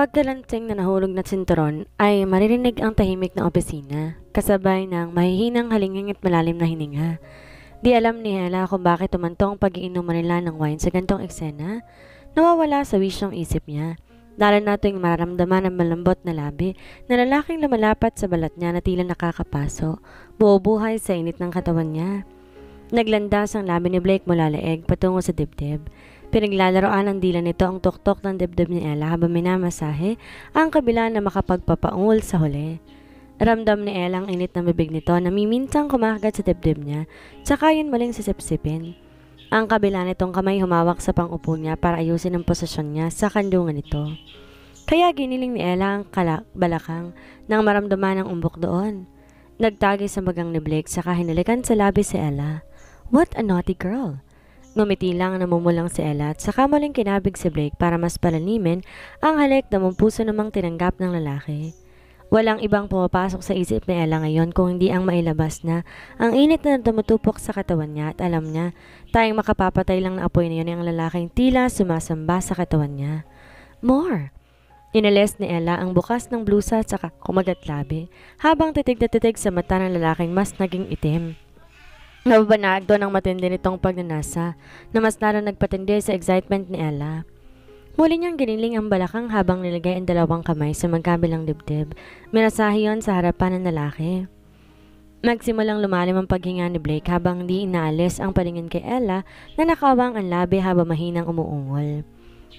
Pagkalanting na nahulog na sinturon ay maririnig ang tahimik na opisina, kasabay ng mahihinang halinging at malalim na hininga. Di alam ni Ella kung bakit tumantong pag-iinom nila ng wine sa gantong eksena. Nawawala sa wisyong isip niya. Lalo na tuwing mararamdaman ang malambot na labi na lalaking lumalapat sa balat niya na tila nakakapaso, buo-buhay sa init ng katawan niya. Naglandas ang labi ni Blake mula leeg patungo sa dibdib. Pinaglalaroan ng dila nito ang tuktok ng dibdib ni Ella habang minamasahe ang kabila na makapagpapaungol sa huli. Ramdam ni Ella ang init ng bibig nito na miminsang kumakagat sa dibdib niya, tsaka yun muling sisipsipin. Ang kabila nitong kamay humawak sa pang-upo niya para ayusin ang posisyon niya sa kandungan nito. Kaya giniling ni Ella ang balakang nang maramdaman ang umbok doon. Nagtagi sa magang ni Blake saka hinalikan sa labi si Ella. What a naughty girl! Ngumiti lang namumulang si Ella at saka muling kinabig si Blake para mas palanimin ang halik na puso namang tinanggap ng lalaki. Walang ibang pumapasok sa isip ni Ella ngayon kung hindi ang mailabas na ang init na tumutupok sa katawan niya at alam niya tayong makapapatay lang na apoy na yun ang lalaking tila sumasamba sa katawan niya. More! Inalis ni Ella ang bukas ng blusa at saka kumagat labi habang titig na titig sa mata ng lalaking mas naging itim. Nababanag doon ang matindi nitong pagnanasa na mas lalo nagpatindi sa excitement ni Ella. Muli niyang giniling ang balakang habang nilagay ang dalawang kamay sa magkabilang dibdib. Minasahe yon sa harapan ng lalaki. Magsimulang lumalim ang paghinga ni Blake habang di inaalis ang paningin kay Ella na nakawang ang labi habang mahinang umuungol.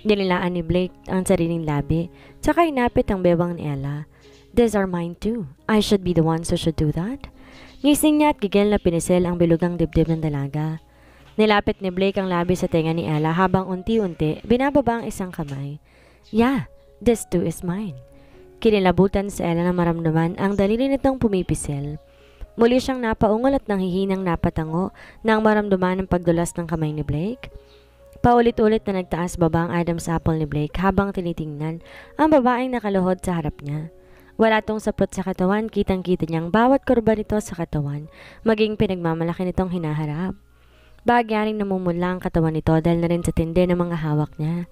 Dinilaan ni Blake ang sariling labi, tsaka inapit ang bewang ni Ella. These are mine too. I should be the ones who should do that. Ngising niya at gigil na pinisil ang bilugang dibdib ng dalaga. Nilapit ni Blake ang labi sa tenga ni Ella habang unti-unti binababa ang isang kamay. Yeah, this too is mine. Kinilabutan si Ella na maramdaman ang daliri nitong pumipisil. Muli siyang napaungol at nanghihinang napatango nang maramdaman ang pagdulas ng kamay ni Blake. Paulit-ulit na nagtaas baba ang Adam's apple ni Blake habang tinitingnan ang babaeng nakaluhod sa harap niya. Wala tong saplot sa katawan, kitang-kita niyang bawat kurba nito sa katawan, maging pinagmamalaki nitong hinaharap. Bagyaring namumula ang katawan nito dahil na rin sa tindi ng mga hawak niya.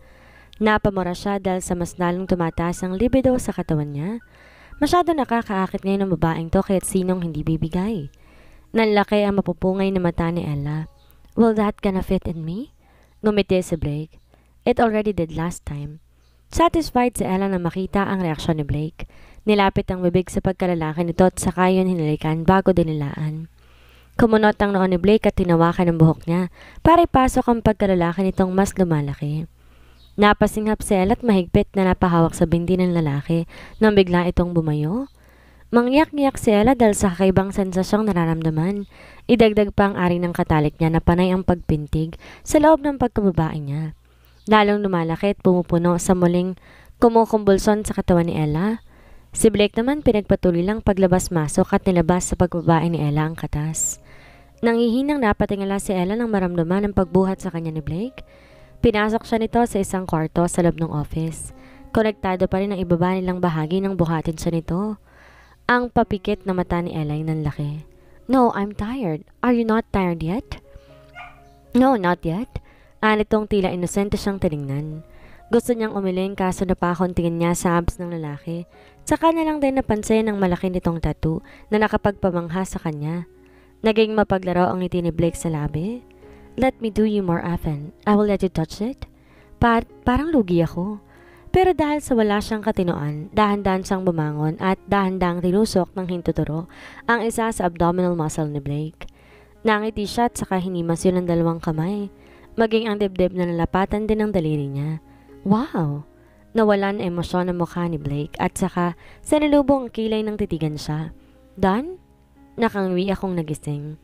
Napamura siya dahil sa mas lalong tumataas ang libido sa katawan niya. Masyado nakakaakit ngayon ang babaeng to kaya't sinong hindi bibigay. Nanlaki ang mapupungay na mata ni Ella. Will that gonna fit in me? Ngumiti si Blake. It already did last time. Satisfied si Ella na makita ang reaksyon ni Blake. Nilapit ang bibig sa pagkalalaki nito at saka yun hinalikan bago dinilaan. Kumunot ang noon ni Blake at tinawakan ang buhok niya para ipasok ang pagkalalaki nitong mas lumalaki. Napasinghap si Ella at mahigpit na napahawak sa binti ng lalaki nang bigla itong bumayo. Mangyak-ngyak si Ella dahil sa kakaibang sensasyong nararamdaman. Idagdag pa ang ari ng katalik niya na panay ang pagpintig sa loob ng pagkababae niya. Lalong lumalaki at pumupuno sa muling kumukumbulson sa katawan ni Ella. Si Blake naman pinagpatuloy lang paglabas-masok at nilabas sa pagbabae ni Ella ang katas. Nangihinang napatingala si Ella nang maramdaman ang pagbuhat sa kanya ni Blake. Pinasok siya nito sa isang kwarto sa loob ng office. Konektado pa rin ang ibaba nilang bahagi ng buhatin siya nito. Ang papikit na mata ni Ella ay nanlaki. No, I'm tired. Are you not tired yet? No, not yet. Anitong tila inosente siyang tiningnan. Gusto niyang umiling kaso napakon tingin niya sa abs ng lalaki. Saka na lang din napansin ang malaki nitong tattoo na nakapagpamangha sa kanya. Naging mapaglaro ang ngiti ni Blake sa labi. Let me do you more often. I will let you touch it. Parang lugi ako. Pero dahil sa wala siyang katinoan, dahan-dahan siyang bumangon at dahan-dahang tinusok ng hintuturo ang isa sa abdominal muscle ni Blake. Nangiti siya at saka hinimas yun ng dalawang kamay. Maging ang dibdib na nalapatan din ang daliri niya. Wow! Nawalan emosyon ang mukha ni Blake at saka sanalubong ang kilay ng titigan siya. Done? Nakangwi akong nagising.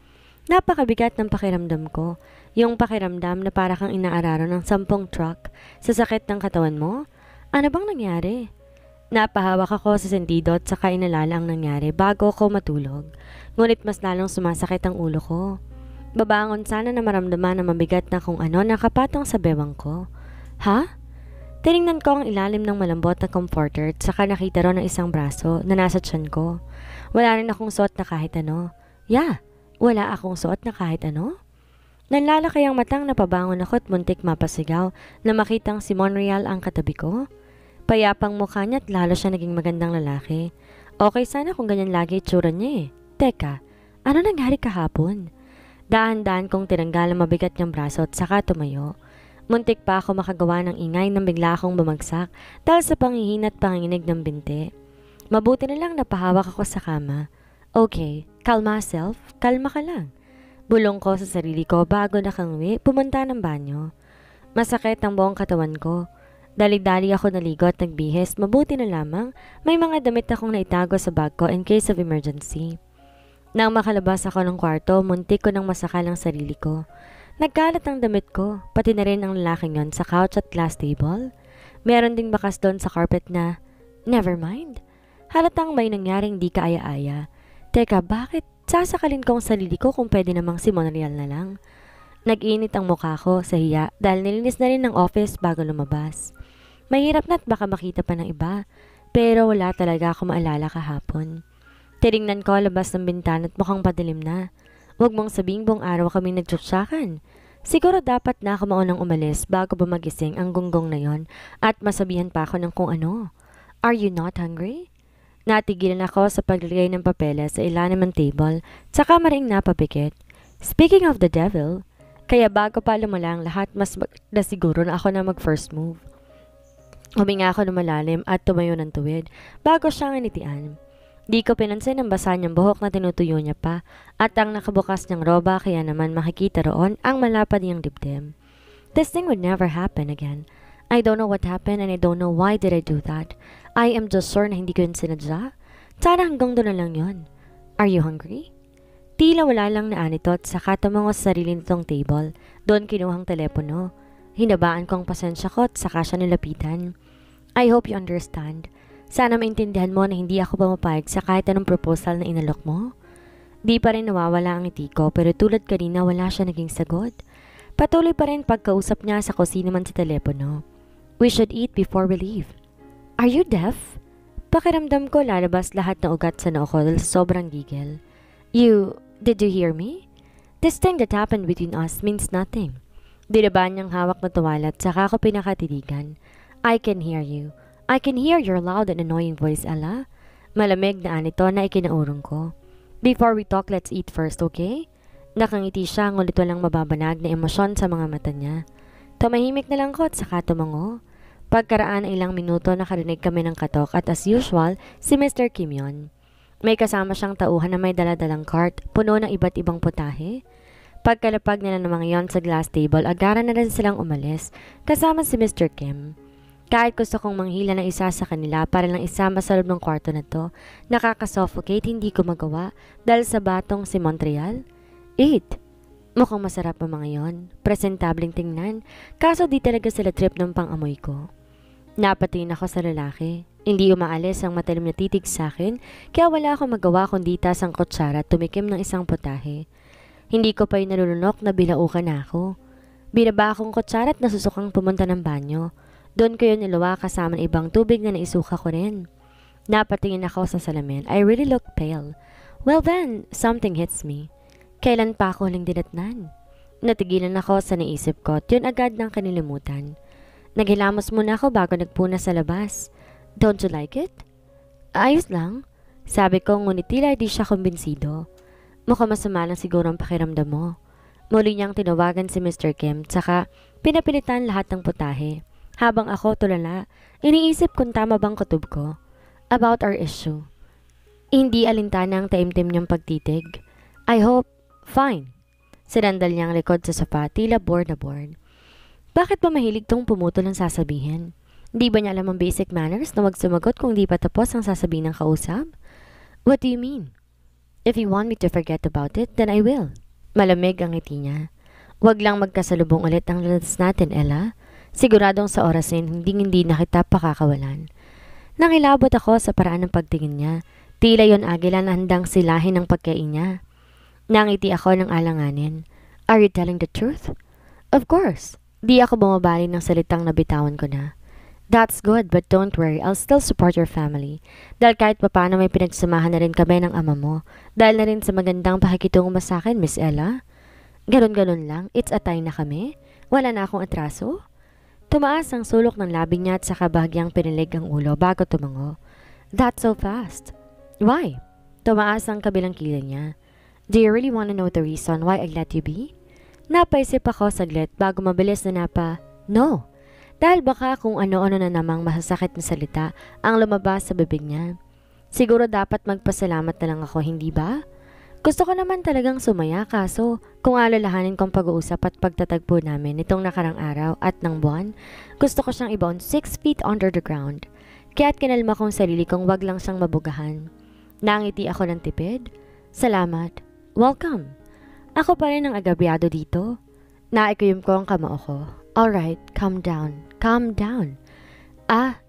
Napakabigat ng pakiramdam ko. Yung pakiramdam na para kang inaararo ng 10 truck sa sakit ng katawan mo. Ano bang nangyari? Napahawak ako sa sentido at saka inalala ang nangyari bago ako matulog. Ngunit mas lalong sumasakit ang ulo ko. Babangon sana na maramdaman na mabigat na kung ano nakapatong sa bewang ko. Ha? Tiningnan ko ang ilalim ng malambot na comforter at saka nakita ron ang isang braso na nasa tiyan ko. Wala rin akong suot na kahit ano. Yeah, wala akong suot na kahit ano. Nanlalaki ang matang napabangon ako at muntik mapasigaw na makitang si Monreal ang katabi ko. Payapang mukha niya at lalo siya naging magandang lalaki. Okay sana kung ganyan lagi itsura niya eh. Teka, ano nangyari kahapon? Daan-daan kong tinanggal ang mabigat niyang braso at saka tumayo. Muntik pa ako makagawa ng ingay nang bigla akong bumagsak dahil sa panghihin at panginginig ng binti. Mabuti na lang napahawak ako sa kama. Okay, kalma self, kalma ka lang. Bulong ko sa sarili ko bago nakangwi, pumunta ng banyo. Masakit ang buong katawan ko. Dali-dali ako naligo at nagbihis, mabuti na lamang may mga damit akong naitago sa bag ko in case of emergency. Nang makalabas ako ng kwarto, muntik ko nang masakal ang sarili ko. Nagkalat ang damit ko, pati na rin ang lalaking yon sa couch at glass table. Meron ding bakas doon sa carpet na, never mind. Halatang may nangyaring di kaaya-aya. Teka, bakit sasakalin ko ang sarili ko kung pwede namang si Monreal na lang? Nag-init ang mukha ko sa hiya dahil nilinis na rin ng office bago lumabas. Mahirap na't baka makita pa ng iba, pero wala talaga ako maalala kahapon. Tinignan ko labas ng bintana at mukhang padilim na. Huwag mong sabing buong araw kami nagtsuktsakan. Siguro dapat na ako maunang umalis bago ba magising ang gunggong na yon at masabihan pa ako ng kung ano. Are you not hungry? Natigilan ako sa paglagay ng papeles sa ilalim ng table, tsaka maring napapikit. Speaking of the devil, kaya bago pa lumala ang lahat, mas na siguro na ako na mag-first move. Huminga ako ng malalim at tumayo ng tuwid bago siyang initian. Di ko pinansin ang basa niyang buhok na tinutuyo niya pa at ang nakabukas niyang roba kaya naman makikita roon ang malapad niyang dibdib. This thing would never happen again. I don't know what happened and I don't know why did I do that. I am just sure na hindi ko yun sinadya. Sana hanggang doon na lang yun. Are you hungry? Tila wala lang na anito at saka tumango sa sarili nitong table. Doon kinuhang telepono. Hinabaan ko ang pasensya ko at saka siya nilapitan. I hope you understand. Sana maintindihan mo na hindi ako pumapayag sa kahit anong proposal na inalok mo. Di pa rin nawawala ang ngiti ko pero tulad kanina wala siya naging sagot. Patuloy pa rin pagkausap niya sa kusina man sa telepono. We should eat before we leave. Are you deaf? Pakiramdam ko lalabas lahat ng ugat sa noo ko dahil sobrang gigil. Did you hear me? This thing that happened between us means nothing. Dinabaan niyang hawak na tuwala at saka ako pinakatitigan. I can hear you. I can hear your loud and annoying voice, Ella. Malamig na anito na ikinaurong ko. Before we talk, let's eat first, okay? Nakangiti siya ngulit walang mababanag na emosyon sa mga mata niya. Tumahimik na lang ko at saka tumango. Pagkaraan ng ilang minuto nakarinig kami ng katok at as usual, si Mr. Kim yon. May kasama siyang tauhan na may daladalang cart, puno ng iba't ibang putahe. Pagkalapag nila ng mga yon sa glass table, agara na rin silang umalis, kasama si Mr. Kim. Kahit gusto kong manghila ng isa sa kanila para lang isama sa loob ng kwarto na to, nakakasuffocate hindi ko magawa dahil sa batong si Montreal. Eat! Mukhang masarap ang mga yon, presentableng tingnan, kaso di talaga sila trip ng pang-amoy ko. Napatingin ako sa lalaki. Hindi umaalis ang matalim na titig sa akin, kaya wala akong magawa kundi tas ang kutsara at tumikim ng isang putahe. Hindi ko pa yung nalulunok na bilaukan na ako. Binaba akong kutsara at nasusukang pumunta ng banyo. Doon ko yun niluwa kasama ng ibang tubig na naisuka ko rin. Napatingin ako sa salamin. I really look pale. Well then, something hits me. Kailan pa ako huling dinatnan? Natigilan ako sa naisip ko at yun agad ng kanilimutan. Naghilamos muna ako bago nagpuna sa labas. Don't you like it? Ayos lang. Sabi ko ngunit tila di siya kumbinsido. Mukhang masama lang siguro ang pakiramdam mo. Muli niyang tinawagan si Mr. Kim tsaka pinapilitan lahat ng putahe. Habang ako tulala, iniisip kung tama bang kutob ko. About our issue. Hindi alintana ang taimtim niyang pagtitig. I hope, fine. Sinandal niyang likod sa sofa, tila bored na bored. Bakit ba mahilig tong pumutol ang sasabihin? Di ba niya alam ang basic manners na wag sumagot kung di pa tapos ang sasabihin ng kausap? What do you mean? If you want me to forget about it, then I will. Malamig ang ngiti niya. Wag lang magkasalubong ulit ang lalas natin, Ella. Siguradong sa oras na hindi na kita pakakawalan. Nangilabot ako sa paraan ng pagtingin niya. Tila yon agila na handang silahin ng pagkain niya. Nangiti ako ng alanganin. Are you telling the truth? Of course. Di ako bumabali ng salitang nabitawan ko na. That's good, but don't worry, I'll still support your family. Dahil kahit papano may pinagsamahan na rin kami ng ama mo. Dahil na rin sa magandang pakikitungo mo sa akin, Miss Ella. Ganon-ganon lang, it's a tie na kami. Wala na akong atraso. Tumaas ang sulok ng labi niya at saka bahagyang pinilig ang ulo bago tumango. That's so fast. Why? Tumaas ang kabilang kilay niya. Do you really want to know the reason why I let you be? Napaisip ako saglit bago mabilis na no. Dahil baka kung ano-ano na namang masasakit na salita ang lumabas sa bibig niya. Siguro dapat magpasalamat na lang ako, hindi ba? Gusto ko naman talagang sumaya kaso kung alalahanin kong pag-uusap at pagtatagpo namin nitong nakarang araw at ng buwan, gusto ko siyang ibaon 6 feet under the ground. Kaya't kinalma kong sarili kong wag lang siyang mabugahan. Nangiti ako ng tipid. Salamat. Welcome. Ako pa rin ang agabyado dito. Naikuyom ko ang kamao ko. Alright, calm down. Calm down.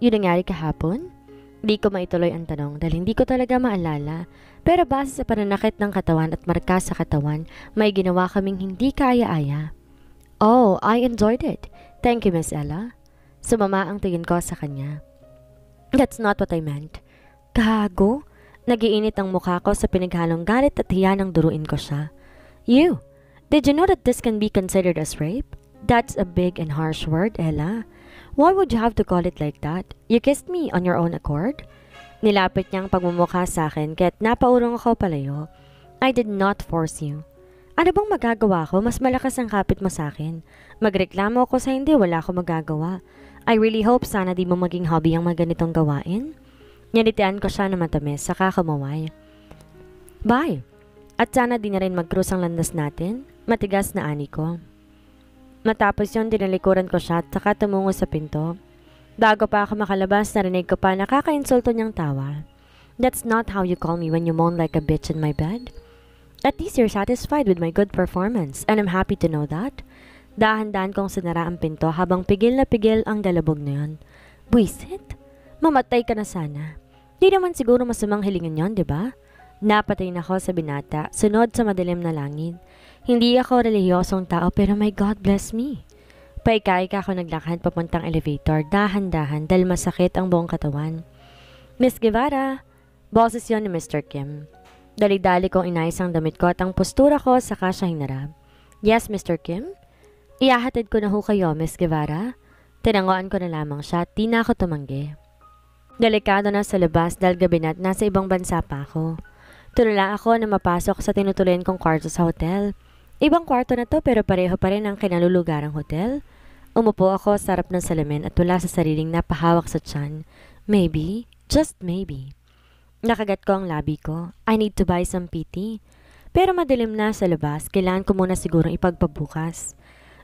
Yun nangyari kahapon? Di ko maituloy ang tanong dahil hindi ko talaga maalala. Pero base sa pananakit ng katawan at marka sa katawan, may ginawa kaming hindi kaaya-aya. Oh, I enjoyed it. Thank you, Miss Ella. Sumama ang tingin ko sa kanya. That's not what I meant. Gago? Nagiinit ang mukha ko sa pinaghalong galit at hiya nang duruin ko siya. You, did you know that this can be considered as rape? That's a big and harsh word, Ella. Why would you have to call it like that? You kissed me on your own accord? Nilapit niyang pagmumukha sa akin kaya't napaurong ako palayo. I did not force you. Ano bang magagawa ko? Mas malakas ang kapit mo sa akin. Magreklamo ako sa hindi, wala ako magagawa. I really hope sana di mo maging hobby ang mga ganitong gawain. Nyanitian ko siya na matamis, saka kumaway. Bye! At sana di na rin mag-cruise ang landas natin. Matigas na ani ko. Matapos yun, dinalikuran ko siya at saka tumungo sa pinto. Bago pa ako makalabas, narinig ko pa nakaka-insulto niyang tawa. That's not how you call me when you moan like a bitch in my bed. At least you're satisfied with my good performance, and I'm happy to know that. Dahan-dahan kong sinara ang pinto habang pigil na pigil ang dalabog na yun. Buisit? Mamatay ka na sana. Di naman siguro masamang hilingan yon, di ba? Napatay na ako sa binata, sunod sa madilim na langit. Hindi ako relihiyosong tao pero my God bless me. Paika-ika ako naglakad papuntang elevator, dahan-dahan dahil masakit ang buong katawan. Miss Guevara, boses yon ni Mr. Kim. Dali-dali kong inayos ang damit ko at ang postura ko saka siya hinarap. Yes, Mr. Kim? Iyahatid ko na ho kayo, Miss Guevara. Tinangoan ko na lamang siya at di na ako tumanggi. Delikado na sa labas dahil gabi na at nasa ibang bansa pa ako. Tulala ako na mapasok sa tinutuloyan kong kwarto sa hotel. Ibang kwarto na to pero pareho pa rin ang kinalulugarang hotel. Umupo ako sa harap ng salamin at wala sa sariling napahawak sa tiyan. Maybe, just maybe. Nakagat ko ang labi ko. I need to buy some PT. Pero madilim na sa labas, kailangan ko muna sigurong ipagpabukas.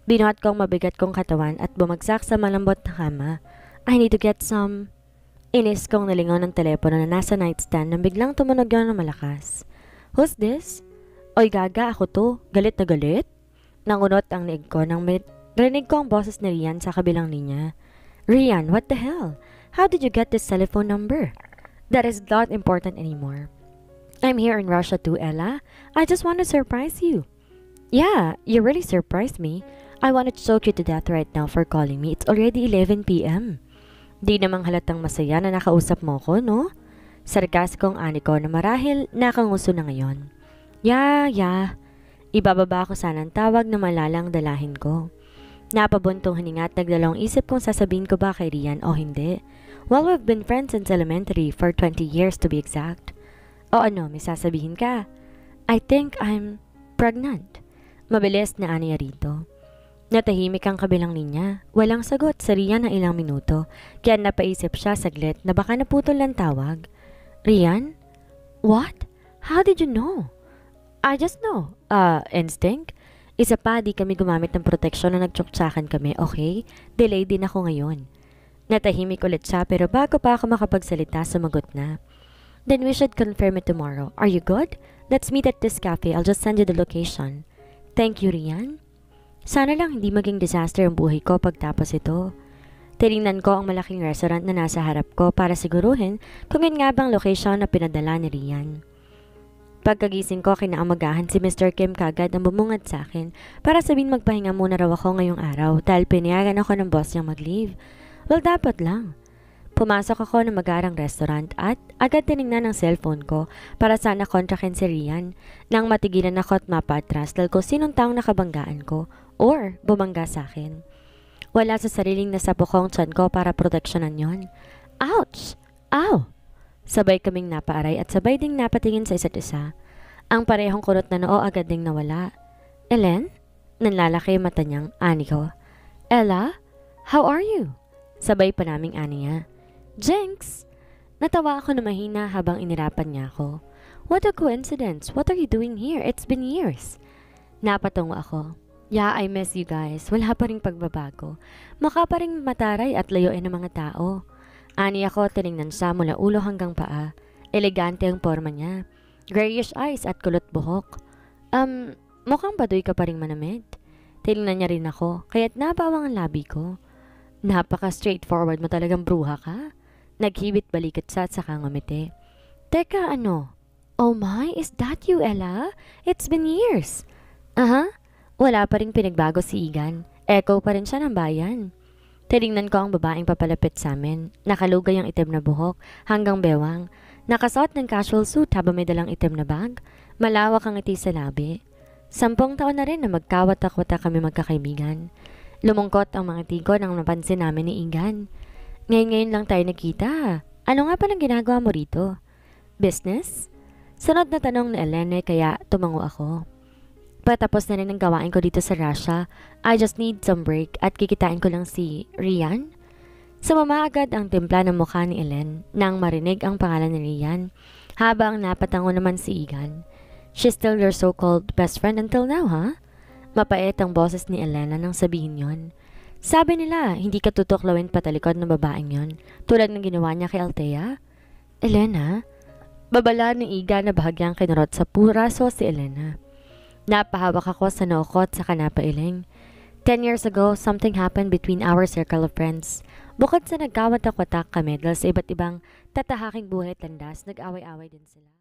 Binuhat ko ang mabigat kong katawan at bumagsak sa malambot na kama. I need to get some... Inis kong nalingaw ng telepono na nasa nightstand nang biglang tumunog yun ng malakas. Who's this? Oy gaga, ako to. Galit na galit? Nangunot ang leeg ko nang rinig ko ang boses ni Rian sa kabilang linya. Rian, what the hell? How did you get this telephone number? That is not important anymore. I'm here in Russia too, Ella. I just want to surprise you. Yeah, you really surprised me. I want to choke you to death right now for calling me. It's already 11 p.m. Di namang halatang masaya na nakausap mo ko, no? Sarkasikong ani ko na marahil nakanguso na ngayon. Yeah. Ibababa ko sana ang tawag na malalang dalahin ko. Napabuntong hininga at nagdalawang isip kung sasabihin ko ba kay Rian o hindi. Well, we've been friends since elementary for 20 years to be exact. O ano, may sasabihin ka? I think I'm pregnant. Mabilis na aniya rito. Natahimik ang kabilang linya. Walang sagot sa Rian ng ilang minuto. Kaya napaisip siya saglit na baka naputol ang tawag. Rian? What? How did you know? I just know. Instinct? Isa pa, di kami gumamit ng proteksyon na nagtsuktsakan kami, okay? Delay din ako ngayon. Natahimik ulit siya pero bago pa ako makapagsalita, sumagot na. Then we should confirm it tomorrow. Are you good? Let's meet at this cafe. I'll just send you the location. Thank you, Rian. Sana lang hindi maging disaster ang buhay ko pagtapos ito. Tinignan ko ang malaking restaurant na nasa harap ko para siguruhin kung yun nga bang location na pinadala ni Rian. Pagkagising ko, kinaamagahan si Mr. Kim kagad ang bumungad sa akin para sabihin magpahinga muna raw ako ngayong araw dahil pinayagan ako ng boss niyang mag-leave. Well, dapat lang. Pumasok ako ng magarang restaurant at agad tinignan ang cellphone ko para sana kontrakin si Rian nang matigilan ako at mapatras dahil kung sinong taong nakabanggaan ko or bumangga sa akin. Wala sa sariling nasapo ko ang tiyan ko para proteksyonan yon. Ouch! Ow! Sabay kaming napaaray at sabay ding napatingin sa isa't isa. Ang parehong kurot na noo agad ding nawala. Ellen? Nanlalaki yung mata niyang, ani ko. Ella? How are you? Sabay pa naming ani niya. Jinx! Natawa ako na mahina habang inirapan niya ako. What a coincidence! What are you doing here? It's been years. Napatungo ako. Yeah, I miss you guys. Wala pa ring pagbabago. Maka pa ring mataray at layuin ng mga tao. Ani ako, tiningnan siya mula ulo hanggang paa. Elegante ang forma niya. Grayish eyes at kulot buhok. Mukhang baduy ka pa ring manamit. Tiningnan niya rin ako, kaya't napawang ang labi ko. Napaka-straightforward mo talagang bruha ka. Naghibit balikat siya at saka ngumiti. Teka, ano? Oh my, is that you, Ella? It's been years. Aha, wala pa rin pinagbago si Igan. Echo pa rin siya ng bayan. Tinignan ko ang babaeng papalapit sa amin. Nakalugay ang itim na buhok hanggang bewang. Nakasuot ng casual suit habang may dalang itim na bag. Malawak ang ngiti sa labi. 10 taon na rin na magkawata-kwata kami magkakaibigan. Lumungkot ang mga tigo nang napansin namin ni Igan. Ngayon lang tayo nagkita. Ano nga palang ginagawa mo rito? Business? Sunod na tanong ni Elene kaya tumango ako. Patapos na rin ang gawain ko dito sa Russia. I just need some break at kikitain ko lang si Rian. Sumama agad ang timpla ng mukha ni Ellen nang marinig ang pangalan ni Rian habang napatango naman si Igan. She's still your so-called best friend until now, ha? Mapait ang boses ni Elena nang sabihin yon. Sabi nila, hindi ka tutuklawin patalikod ng babaeng yon, tulad ng ginawa niya kay Althea. Elena? Babala ni Iga na bahagyang kinurot sa puraso si Elena. Napahawak ako sa nookot sa kanapailing. 10 years ago, something happened between our circle of friends. Bukod sa nagkawatak-watak kami dahil sa iba't ibang tatahaking buhay at landas, nag-away-away din sila.